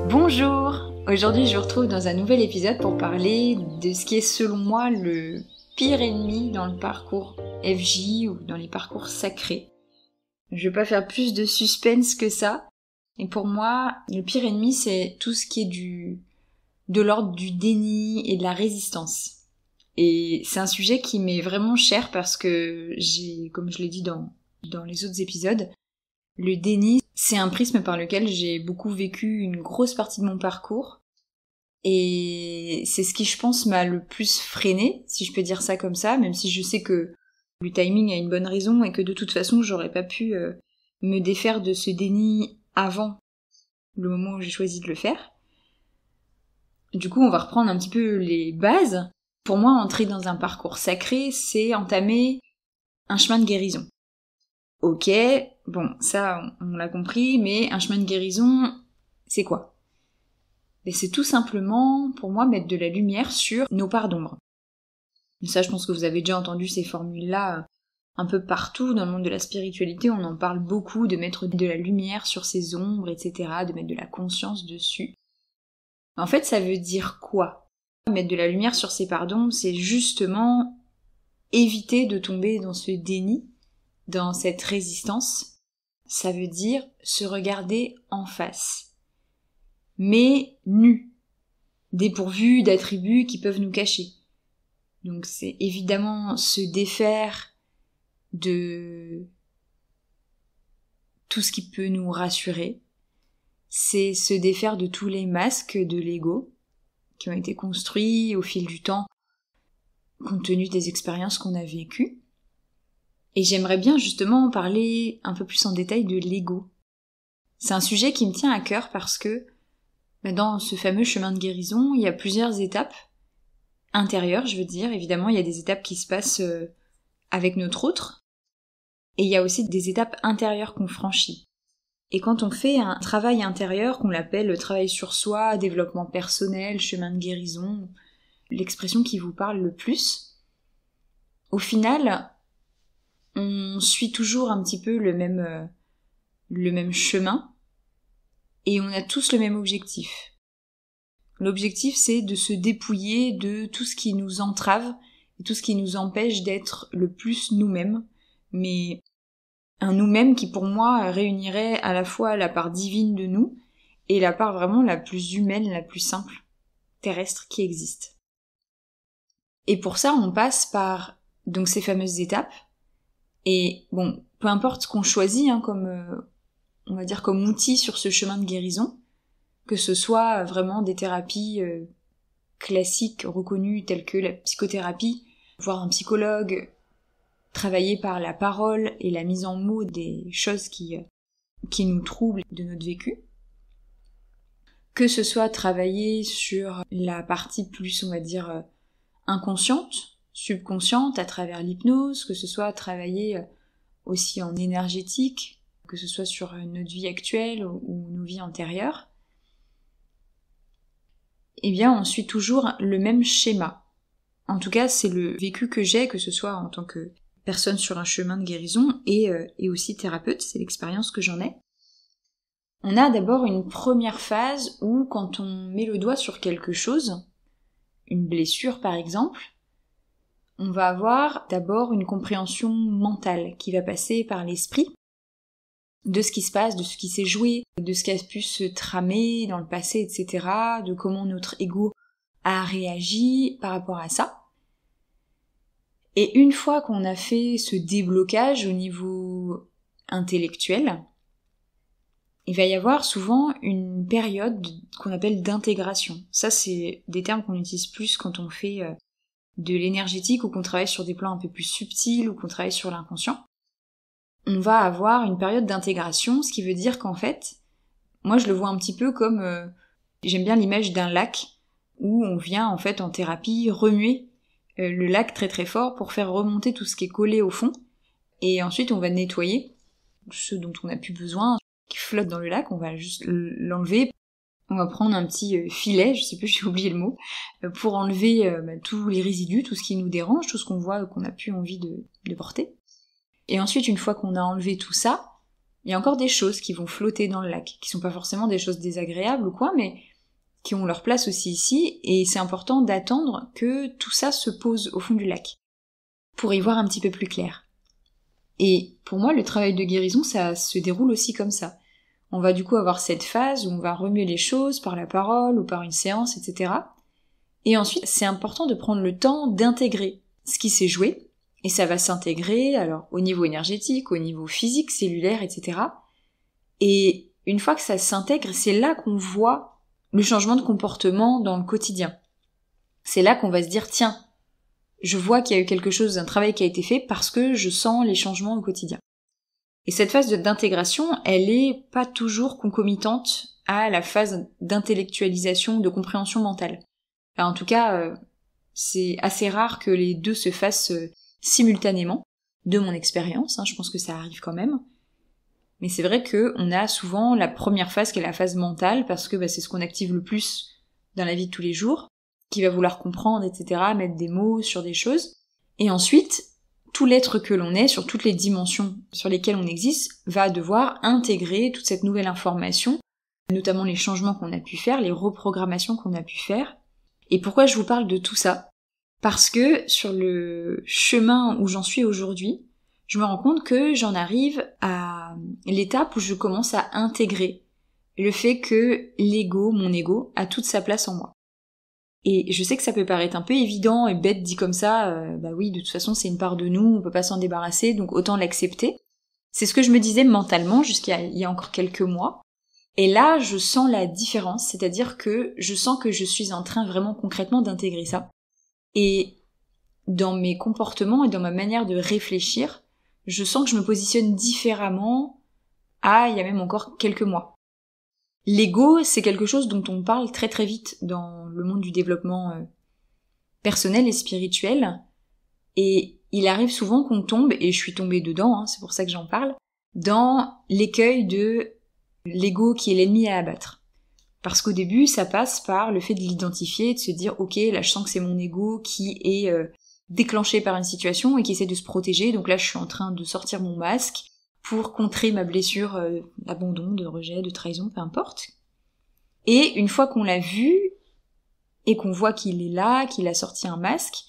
Bonjour! Aujourd'hui je vous retrouve dans un nouvel épisode pour parler de ce qui est selon moi le pire ennemi dans le parcours FJ ou dans les parcours sacrés. Je vais pas faire plus de suspense que ça. Et pour moi, le pire ennemi c'est tout ce qui est de l'ordre du déni et de la résistance. Et c'est un sujet qui m'est vraiment cher parce que comme je l'ai dit dans les autres épisodes, le déni, c'est un prisme par lequel j'ai beaucoup vécu une grosse partie de mon parcours. Et c'est ce qui, je pense, m'a le plus freiné, si je peux dire ça comme ça, même si je sais que le timing a une bonne raison et que de toute façon, j'aurais pas pu me défaire de ce déni avant le moment où j'ai choisi de le faire. Du coup, on va reprendre un petit peu les bases. Pour moi, entrer dans un parcours sacré, c'est entamer un chemin de guérison. Ok, bon, ça, on l'a compris, mais un chemin de guérison, c'est quoi ? Et c'est tout simplement, pour moi, mettre de la lumière sur nos parts d'ombre. Ça, je pense que vous avez déjà entendu ces formules-là un peu partout dans le monde de la spiritualité, on en parle beaucoup, de mettre de la lumière sur ces ombres, etc., de mettre de la conscience dessus. En fait, ça veut dire quoi ? Mettre de la lumière sur ces parts d'ombre, c'est justement éviter de tomber dans ce déni, dans cette résistance. Ça veut dire se regarder en face, mais nu, dépourvu d'attributs qui peuvent nous cacher. Donc c'est évidemment se défaire de tout ce qui peut nous rassurer, c'est se défaire de tous les masques de l'ego qui ont été construits au fil du temps compte tenu des expériences qu'on a vécues. Et j'aimerais bien justement parler un peu plus en détail de l'ego. C'est un sujet qui me tient à cœur parce que dans ce fameux chemin de guérison, il y a plusieurs étapes intérieures, je veux dire. Évidemment, il y a des étapes qui se passent avec notre autre, et il y a aussi des étapes intérieures qu'on franchit. Et quand on fait un travail intérieur, qu'on l'appelle le travail sur soi, développement personnel, chemin de guérison, l'expression qui vous parle le plus, au final, on suit toujours un petit peu le même chemin, et on a tous le même objectif. L'objectif, c'est de se dépouiller de tout ce qui nous entrave, et tout ce qui nous empêche d'être le plus nous-mêmes, mais un nous-mêmes qui pour moi réunirait à la fois la part divine de nous, et la part vraiment la plus humaine, la plus simple, terrestre qui existe. Et pour ça, on passe par donc ces fameuses étapes, et bon, peu importe ce qu'on choisit comme on va dire comme outil sur ce chemin de guérison, que ce soit vraiment des thérapies classiques reconnues telles que la psychothérapie, voire un psychologue, travailler par la parole et la mise en mots des choses qui nous troublent de notre vécu, que ce soit travailler sur la partie plus, on va dire, inconsciente, subconsciente à travers l'hypnose, que ce soit travailler aussi en énergétique, que ce soit sur notre vie actuelle ou nos vies antérieures, eh bien on suit toujours le même schéma. En tout cas, c'est le vécu que j'ai, que ce soit en tant que personne sur un chemin de guérison et aussi thérapeute, c'est l'expérience que j'en ai. On a d'abord une première phase où quand on met le doigt sur quelque chose, une blessure par exemple, on va avoir d'abord une compréhension mentale qui va passer par l'esprit de ce qui se passe, de ce qui s'est joué, de ce qui a pu se tramer dans le passé, etc., de comment notre ego a réagi par rapport à ça. Et une fois qu'on a fait ce déblocage au niveau intellectuel, il va y avoir souvent une période qu'on appelle d'intégration. Ça, c'est des termes qu'on utilise plus quand on fait de l'énergétique ou qu'on travaille sur des plans un peu plus subtils ou qu'on travaille sur l'inconscient. On va avoir une période d'intégration, ce qui veut dire qu'en fait, moi je le vois un petit peu comme, j'aime bien l'image d'un lac où on vient en fait en thérapie remuer le lac très très fort pour faire remonter tout ce qui est collé au fond, et ensuite on va nettoyer ce dont on n'a plus besoin, qui flotte dans le lac, on va juste l'enlever, on va prendre un petit filet, je sais plus, j'ai oublié le mot, pour enlever tous les résidus, tout ce qui nous dérange, tout ce qu'on voit qu'on n'a plus envie de porter. Et ensuite, une fois qu'on a enlevé tout ça, Il y a encore des choses qui vont flotter dans le lac, qui sont pas forcément des choses désagréables ou quoi, mais qui ont leur place aussi ici, et c'est important d'attendre que tout ça se pose au fond du lac, pour y voir un petit peu plus clair. Et pour moi, le travail de guérison, ça se déroule aussi comme ça. On va du coup avoir cette phase où on va remuer les choses par la parole ou par une séance, etc. Et ensuite, c'est important de prendre le temps d'intégrer ce qui s'est joué, et ça va s'intégrer, alors au niveau énergétique, au niveau physique, cellulaire, etc. Et une fois que ça s'intègre, c'est là qu'on voit le changement de comportement dans le quotidien. C'est là qu'on va se dire, tiens, je vois qu'il y a eu quelque chose, un travail qui a été fait parce que je sens les changements au quotidien. Et cette phase d'intégration, elle est pas toujours concomitante à la phase d'intellectualisation, de compréhension mentale. Enfin, en tout cas, c'est assez rare que les deux se fassent simultanément, de mon expérience, je pense que ça arrive quand même. Mais c'est vrai qu'on a souvent la première phase qui est la phase mentale, parce que c'est ce qu'on active le plus dans la vie de tous les jours, qui va vouloir comprendre, etc., mettre des mots sur des choses. Et ensuite, tout l'être que l'on est, sur toutes les dimensions sur lesquelles on existe, va devoir intégrer toute cette nouvelle information, notamment les changements qu'on a pu faire, les reprogrammations qu'on a pu faire. Et pourquoi je vous parle de tout ça ? Parce que sur le chemin où j'en suis aujourd'hui, je me rends compte que j'en arrive à l'étape où je commence à intégrer le fait que l'ego, mon ego, a toute sa place en moi. Et je sais que ça peut paraître un peu évident et bête dit comme ça, oui, de toute façon c'est une part de nous, on peut pas s'en débarrasser, donc autant l'accepter. C'est ce que je me disais mentalement jusqu'à il y a encore quelques mois. Et là, je sens la différence, c'est-à-dire que je sens que je suis en train vraiment concrètement d'intégrer ça. Et dans mes comportements et dans ma manière de réfléchir, je sens que je me positionne différemment il y a même encore quelques mois. L'ego, c'est quelque chose dont on parle très très vite dans le monde du développement personnel et spirituel, et il arrive souvent qu'on tombe, et je suis tombée dedans, c'est pour ça que j'en parle, dans l'écueil de l'ego qui est l'ennemi à abattre. Parce qu'au début, ça passe par le fait de l'identifier, de se dire, ok, là je sens que c'est mon ego qui est déclenché par une situation et qui essaie de se protéger, donc là je suis en train de sortir mon masque pour contrer ma blessure d'abandon, de rejet, de trahison, peu importe. Et une fois qu'on l'a vu, et qu'on voit qu'il est là, qu'il a sorti un masque,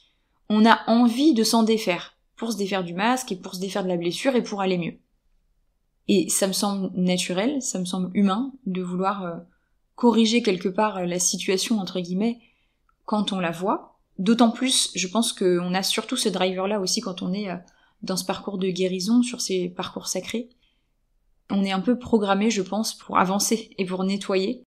on a envie de s'en défaire, pour se défaire du masque et pour se défaire de la blessure et pour aller mieux. Et ça me semble naturel, ça me semble humain de vouloir corriger quelque part la situation, entre guillemets, quand on la voit. D'autant plus, je pense qu'on a surtout ce driver-là aussi quand on est dans ce parcours de guérison, sur ces parcours sacrés. On est un peu programmé, je pense, pour avancer et pour nettoyer.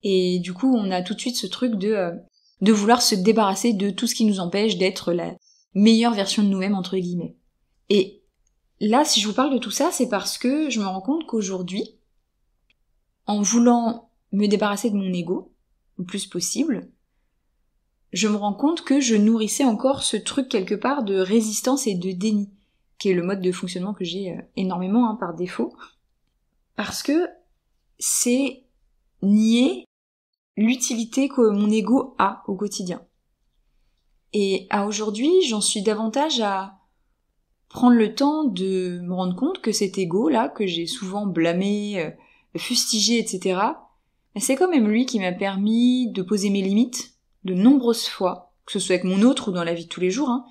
Et du coup, on a tout de suite ce truc de vouloir se débarrasser de tout ce qui nous empêche d'être la meilleure version de nous-mêmes, entre guillemets. Et là, si je vous parle de tout ça, c'est parce que je me rends compte qu'aujourd'hui, en voulant me débarrasser de mon ego, le plus possible, je me rends compte que je nourrissais encore ce truc quelque part de résistance et de déni, qui est le mode de fonctionnement que j'ai énormément par défaut, parce que c'est nier l'utilité que mon ego a au quotidien. Et à aujourd'hui, j'en suis davantage à prendre le temps de me rendre compte que cet ego-là, que j'ai souvent blâmé, fustigé, etc., c'est quand même lui qui m'a permis de poser mes limites de nombreuses fois, que ce soit avec mon autre ou dans la vie de tous les jours,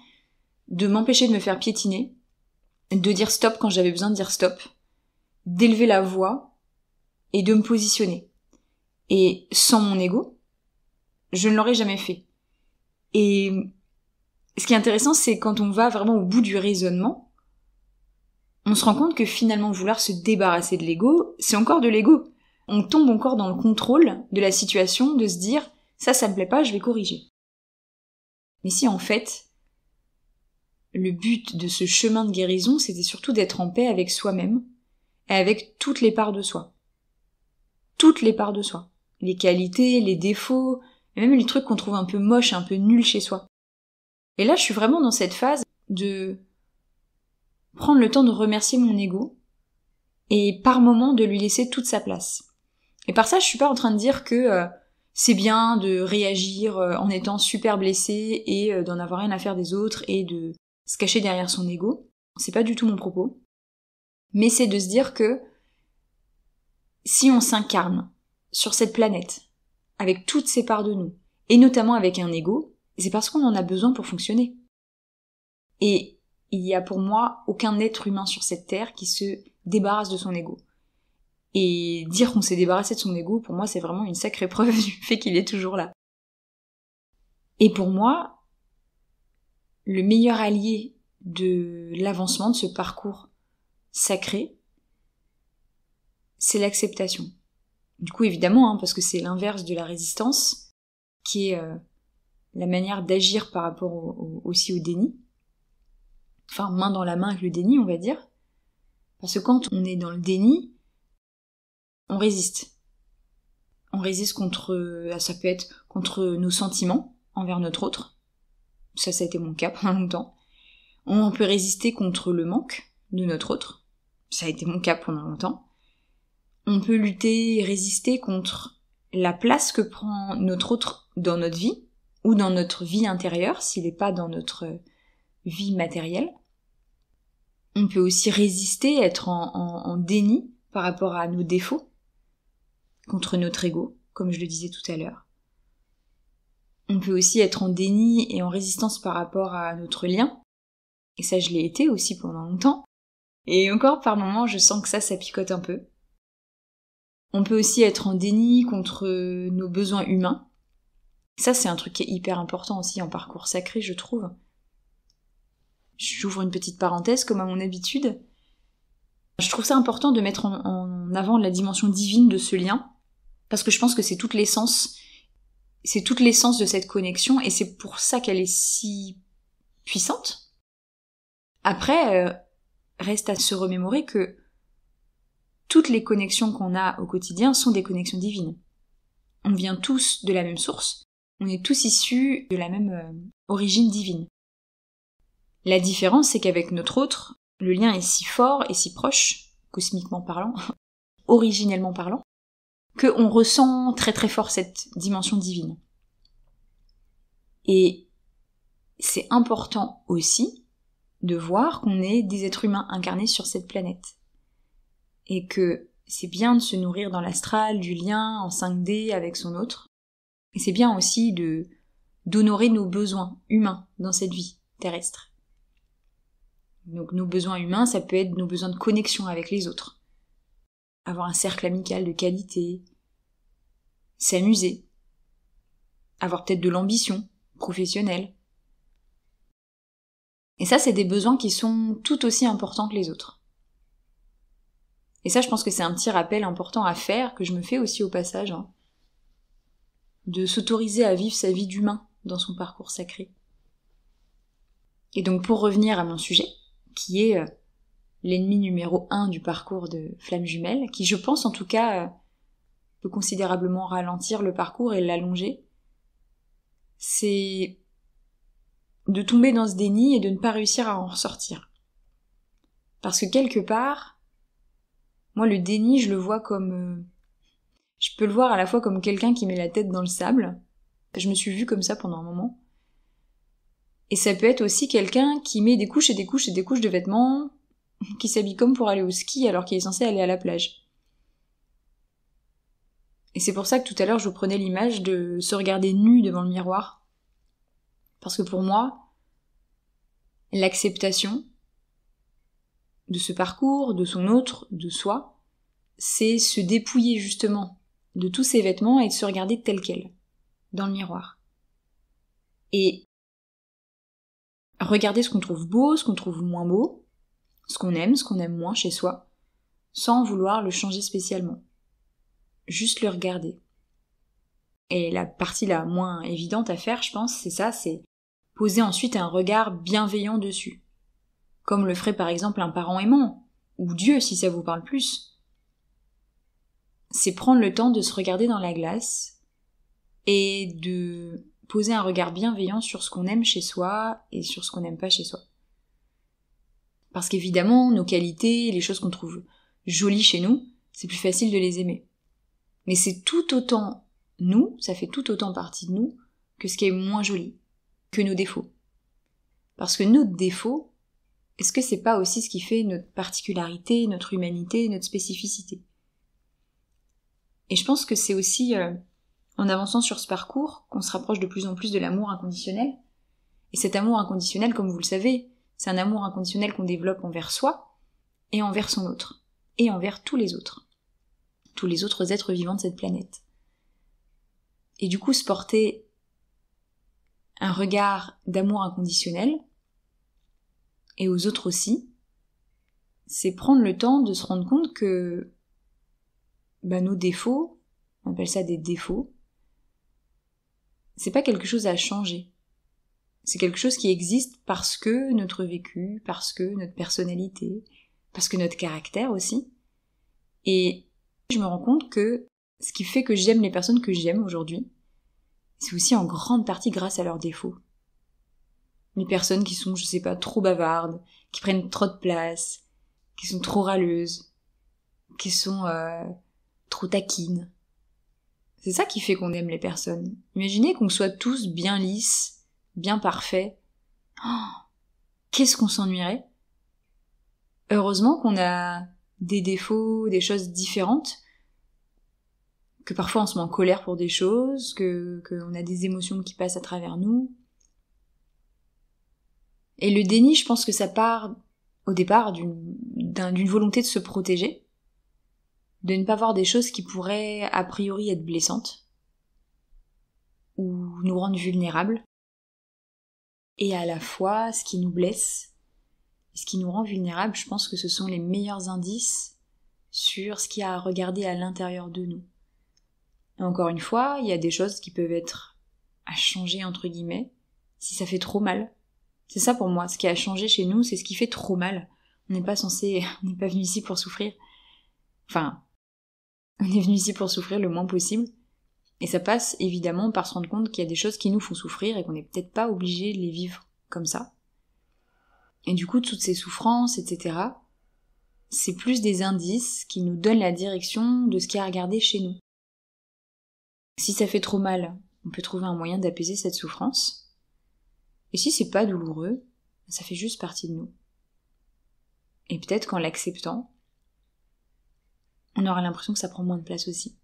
de m'empêcher de me faire piétiner, de dire stop quand j'avais besoin de dire stop, d'élever la voix et de me positionner. Et sans mon ego, je ne l'aurais jamais fait. Et ce qui est intéressant, c'est quand on va vraiment au bout du raisonnement, on se rend compte que finalement vouloir se débarrasser de l'ego, c'est encore de l'ego. On tombe encore dans le contrôle de la situation, de se dire ça me plaît pas, je vais corriger. Mais si en fait, le but de ce chemin de guérison, c'était surtout d'être en paix avec soi-même et avec toutes les parts de soi. Toutes les parts de soi. Les qualités, les défauts, et même les trucs qu'on trouve un peu moches, un peu nuls chez soi. Et là, je suis vraiment dans cette phase de prendre le temps de remercier mon ego et par moment de lui laisser toute sa place. Et par ça, je suis pas en train de dire que c'est bien de réagir en étant super blessé et d'en avoir rien à faire des autres et de se cacher derrière son ego. C'est pas du tout mon propos. Mais c'est de se dire que si on s'incarne sur cette planète, avec toutes ces parts de nous, et notamment avec un ego, c'est parce qu'on en a besoin pour fonctionner. Et il y a pour moi aucun être humain sur cette terre qui se débarrasse de son ego. Et dire qu'on s'est débarrassé de son ego, pour moi, c'est vraiment une sacrée preuve du fait qu'il est toujours là. Et pour moi, le meilleur allié de l'avancement de ce parcours sacré, c'est l'acceptation. Du coup, évidemment, parce que c'est l'inverse de la résistance, qui est la manière d'agir par rapport aussi au déni. Enfin, main dans la main avec le déni, on va dire. Parce que quand on est dans le déni, on résiste. On résiste ça peut être contre nos sentiments envers notre autre. Ça a été mon cas pendant longtemps. On peut résister contre le manque de notre autre. Ça a été mon cas pendant longtemps. On peut lutter et résister contre la place que prend notre autre dans notre vie, ou dans notre vie intérieure, s'il n'est pas dans notre vie matérielle. On peut aussi résister, être en déni par rapport à nos défauts, contre notre ego, comme je le disais tout à l'heure. On peut aussi être en déni et en résistance par rapport à notre lien, et ça je l'ai été aussi pendant longtemps, et encore par moments je sens que ça picote un peu. On peut aussi être en déni contre nos besoins humains. Ça c'est un truc qui est hyper important aussi en parcours sacré, je trouve. J'ouvre une petite parenthèse comme à mon habitude. Je trouve ça important de mettre en avant la dimension divine de ce lien, parce que je pense que c'est toute l'essence de cette connexion, et c'est pour ça qu'elle est si puissante. Après, reste à se remémorer que toutes les connexions qu'on a au quotidien sont des connexions divines. On vient tous de la même source, on est tous issus de la même origine divine. La différence, c'est qu'avec notre autre, le lien est si fort et si proche, cosmiquement parlant, originellement parlant, qu'on ressent très très fort cette dimension divine. Et c'est important aussi de voir qu'on est des êtres humains incarnés sur cette planète. Et que c'est bien de se nourrir dans l'astral, du lien en 5D avec son autre. Et c'est bien aussi d'honorer nos besoins humains dans cette vie terrestre. Donc nos besoins humains, ça peut être nos besoins de connexion avec les autres. Avoir un cercle amical de qualité, s'amuser, avoir peut-être de l'ambition professionnelle. Et ça, c'est des besoins qui sont tout aussi importants que les autres. Et ça, je pense que c'est un petit rappel important à faire, que je me fais aussi au passage, de s'autoriser à vivre sa vie d'humain dans son parcours sacré. Et donc pour revenir à mon sujet, qui est l'ennemi numéro 1 du parcours de Flamme Jumelle, qui je pense en tout cas peut considérablement ralentir le parcours et l'allonger, c'est de tomber dans ce déni et de ne pas réussir à en ressortir. Parce que quelque part, moi le déni je le vois comme... je peux le voir à la fois comme quelqu'un qui met la tête dans le sable. Je me suis vue comme ça pendant un moment. Et ça peut être aussi quelqu'un qui met des couches et des couches et des couches de vêtements, qui s'habille comme pour aller au ski alors qu'il est censé aller à la plage. Et c'est pour ça que tout à l'heure je vous prenais l'image de se regarder nu devant le miroir. Parce que pour moi, l'acceptation de ce parcours, de son autre, de soi, c'est se dépouiller justement de tous ces vêtements et de se regarder tel quel, dans le miroir. Et regarder ce qu'on trouve beau, ce qu'on trouve moins beau, ce qu'on aime moins chez soi, sans vouloir le changer spécialement. Juste le regarder. Et la partie la moins évidente à faire, je pense, c'est ça, c'est poser ensuite un regard bienveillant dessus. Comme le ferait par exemple un parent aimant, ou Dieu si ça vous parle plus. C'est prendre le temps de se regarder dans la glace et de poser un regard bienveillant sur ce qu'on aime chez soi et sur ce qu'on n'aime pas chez soi. Parce qu'évidemment, nos qualités, les choses qu'on trouve jolies chez nous, c'est plus facile de les aimer. Mais c'est tout autant nous, ça fait tout autant partie de nous, que ce qui est moins joli, que nos défauts. Parce que nos défauts, est-ce que c'est pas aussi ce qui fait notre particularité, notre humanité, notre spécificité ? Et je pense que c'est aussi en avançant sur ce parcours qu'on se rapproche de plus en plus de l'amour inconditionnel. Et cet amour inconditionnel, comme vous le savez, c'est un amour inconditionnel qu'on développe envers soi et envers son autre, et envers tous les autres êtres vivants de cette planète. Et du coup, se porter un regard d'amour inconditionnel, et aux autres aussi, c'est prendre le temps de se rendre compte que nos défauts, on appelle ça des défauts, c'est pas quelque chose à changer. C'est quelque chose qui existe parce que notre vécu, parce que notre personnalité, parce que notre caractère aussi. Et je me rends compte que ce qui fait que j'aime les personnes que j'aime aujourd'hui, c'est aussi en grande partie grâce à leurs défauts. Les personnes qui sont, trop bavardes, qui prennent trop de place, qui sont trop râleuses, qui sont trop taquines. C'est ça qui fait qu'on aime les personnes. Imaginez qu'on soit tous bien lisses, bien parfaits. Oh, qu'est-ce qu'on s'ennuierait? Heureusement qu'on a des défauts, des choses différentes, que parfois on se met en colère pour des choses, qu'on a des émotions qui passent à travers nous. Et le déni, je pense que ça part au départ d'une volonté de se protéger, de ne pas voir des choses qui pourraient a priori être blessantes, ou nous rendre vulnérables. Et à la fois, ce qui nous blesse, ce qui nous rend vulnérables, je pense que ce sont les meilleurs indices sur ce qu'il y a à regarder à l'intérieur de nous. Et encore une fois, il y a des choses qui peuvent être à changer entre guillemets, si ça fait trop mal. C'est ça pour moi, ce qui a changé chez nous, c'est ce qui fait trop mal. On n'est pas venu ici pour souffrir. Enfin, on est venu ici pour souffrir le moins possible. Et ça passe évidemment par se rendre compte qu'il y a des choses qui nous font souffrir et qu'on n'est peut-être pas obligé de les vivre comme ça. Et du coup, toutes ces souffrances, etc., c'est plus des indices qui nous donnent la direction de ce qu'il y a à regarder chez nous. Si ça fait trop mal, on peut trouver un moyen d'apaiser cette souffrance. Et si c'est pas douloureux, ça fait juste partie de nous. Et peut-être qu'en l'acceptant, on aura l'impression que ça prend moins de place aussi.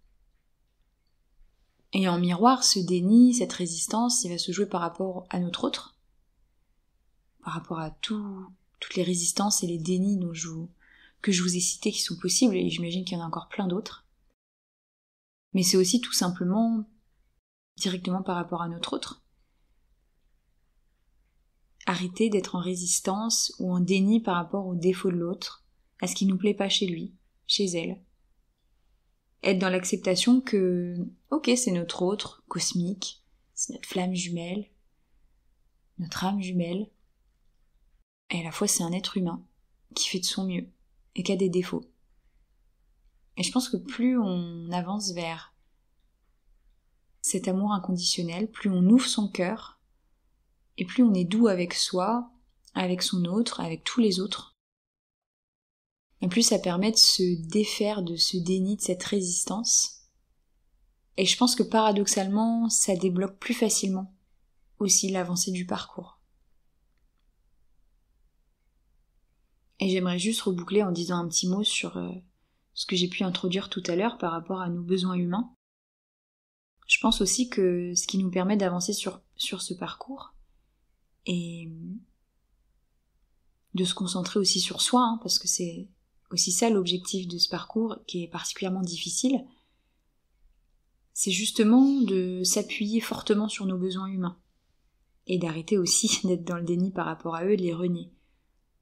Et en miroir, ce déni, cette résistance, il va se jouer par rapport à notre autre, par rapport à toutes les résistances et les dénis que je vous ai cités qui sont possibles, et j'imagine qu'il y en a encore plein d'autres. Mais c'est aussi tout simplement directement par rapport à notre autre. Arrêter d'être en résistance ou en déni par rapport aux défauts de l'autre, à ce qui nous plaît pas chez lui, chez elle. Être dans l'acceptation que, ok, c'est notre autre, cosmique, c'est notre flamme jumelle, notre âme jumelle, et à la fois c'est un être humain qui fait de son mieux et qui a des défauts. Et je pense que plus on avance vers cet amour inconditionnel, plus on ouvre son cœur, et plus on est doux avec soi, avec son autre, avec tous les autres. Et plus ça permet de se défaire de ce déni, de cette résistance. Et je pense que paradoxalement, ça débloque plus facilement aussi l'avancée du parcours. Et j'aimerais juste reboucler en disant un petit mot sur ce que j'ai pu introduire tout à l'heure par rapport à nos besoins humains. Je pense aussi que ce qui nous permet d'avancer sur ce parcours et de se concentrer aussi sur soi, parce que c'est aussi ça l'objectif de ce parcours qui est particulièrement difficile, c'est justement de s'appuyer fortement sur nos besoins humains et d'arrêter aussi d'être dans le déni par rapport à eux, de les renier.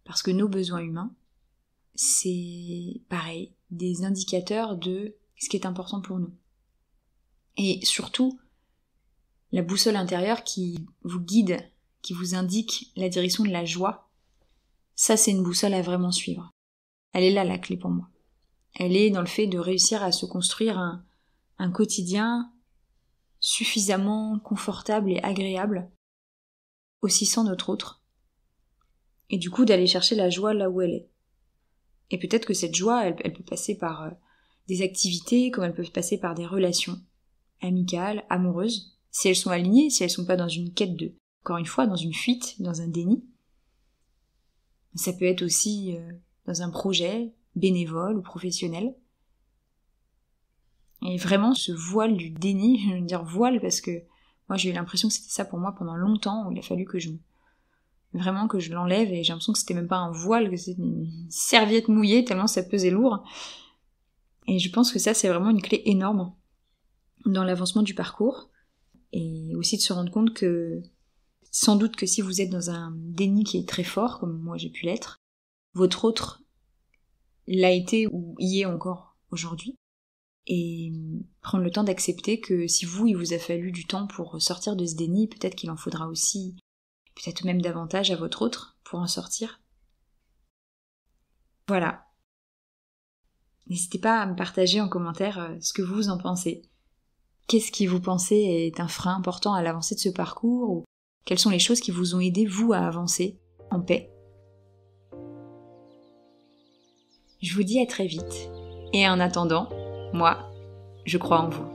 Parce que nos besoins humains, c'est pareil, des indicateurs de ce qui est important pour nous. Et surtout, la boussole intérieure qui vous guide, qui vous indique la direction de la joie, ça c'est une boussole à vraiment suivre. Elle est là la clé pour moi. Elle est dans le fait de réussir à se construire un quotidien suffisamment confortable et agréable, aussi sans notre autre, et du coup d'aller chercher la joie là où elle est. Et peut-être que cette joie, elle peut passer par des activités, comme elle peut passer par des relations amicales, amoureuses, si elles sont alignées, si elles sont pas dans une quête de, encore une fois, dans une fuite, dans un déni. Ça peut être aussi dans un projet bénévole ou professionnel. Et vraiment, ce voile du déni, je veux dire voile parce que moi j'ai eu l'impression que c'était ça pour moi pendant longtemps, où il a fallu que je l'enlève, et j'ai l'impression que c'était même pas un voile, que c'était une serviette mouillée tellement ça pesait lourd. Et je pense que ça c'est vraiment une clé énorme dans l'avancement du parcours, et aussi de se rendre compte que sans doute que si vous êtes dans un déni qui est très fort, comme moi j'ai pu l'être, votre autre l'a été ou y est encore aujourd'hui, et prendre le temps d'accepter que si vous, il vous a fallu du temps pour sortir de ce déni, peut-être qu'il en faudra aussi, peut-être même davantage à votre autre pour en sortir. Voilà. N'hésitez pas à me partager en commentaire ce que vous en pensez. Qu'est-ce qui vous pensez est un frein important à l'avancée de ce parcours, ou quelles sont les choses qui vous ont aidé, vous, à avancer en paix. Je vous dis à très vite, et en attendant, moi, je crois en vous.